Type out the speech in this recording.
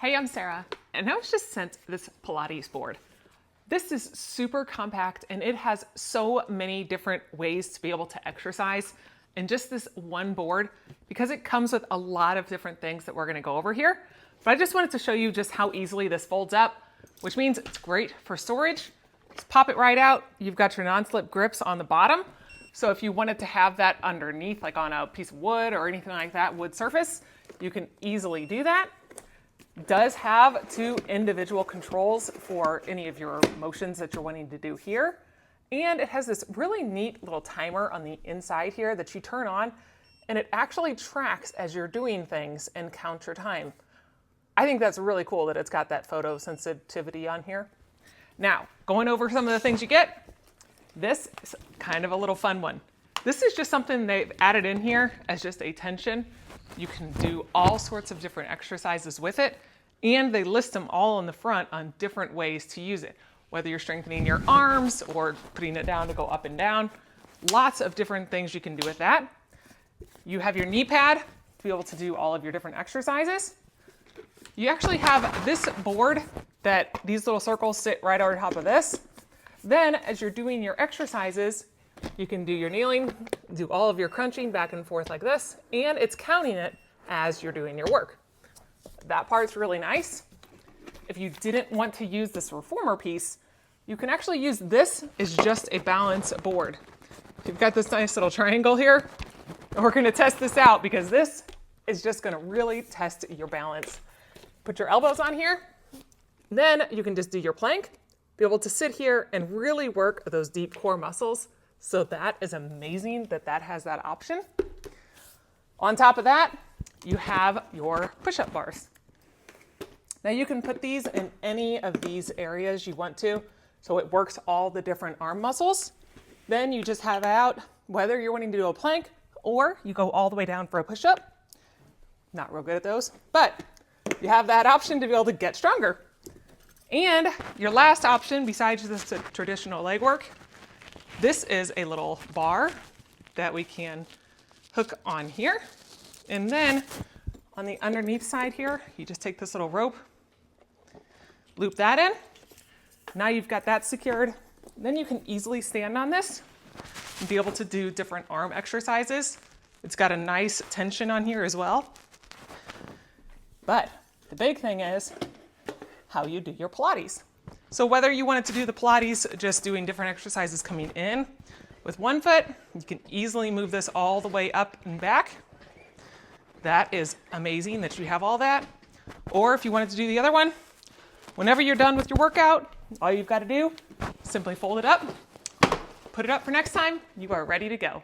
Hey, I'm Sarah, and I was just sent this Pilates board. This is super compact and it has so many different ways to be able to exercise in just this one board because it comes with a lot of different things that we're gonna go over here. But I just wanted to show you just how easily this folds up, which means it's great for storage. Just pop it right out. You've got your non-slip grips on the bottom. So if you wanted to have that underneath, like on a piece of wood or anything like that, wood surface, you can easily do that. Does have two individual controls for any of your motions that you're wanting to do here. And it has this really neat little timer on the inside here that you turn on, and it actually tracks as you're doing things and counts your time. I think that's really cool that it's got that photo sensitivity on here. Now, going over some of the things you get, this is kind of a little fun one. This is just something they've added in here as just a tension. You can do all sorts of different exercises with it, and they list them all in the front on different ways to use it, whether you're strengthening your arms or putting it down to go up and down. Lots of different things you can do with that. You have your knee pad to be able to do all of your different exercises. You actually have this board that these little circles sit right over top of this. Then as you're doing your exercises, you can do your kneeling, do all of your crunching back and forth like this, and it's counting it as you're doing your work. That part's really nice. If you didn't want to use this reformer piece, you can actually use this as just a balance board. You've got this nice little triangle here, and we're gonna test this out because this is just gonna really test your balance. Put your elbows on here, then you can just do your plank, be able to sit here and really work those deep core muscles. So that is amazing that that has that option. On top of that, you have your push-up bars. Now you can put these in any of these areas you want to, so it works all the different arm muscles. Then you just have out whether you're wanting to do a plank or you go all the way down for a push-up. Not real good at those, but you have that option to be able to get stronger. And your last option, besides this traditional leg work, this is a little bar that we can hook on here. And then on the underneath side here, you just take this little rope, loop that in. Now you've got that secured. Then you can easily stand on this and be able to do different arm exercises. It's got a nice tension on here as well. But the big thing is how you do your Pilates. So whether you wanted to do the Pilates just doing different exercises coming in with one foot, you can easily move this all the way up and back. That is amazing that you have all that. Or if you wanted to do the other one, whenever you're done with your workout, all you've got to do, simply fold it up, put it up for next time, you are ready to go.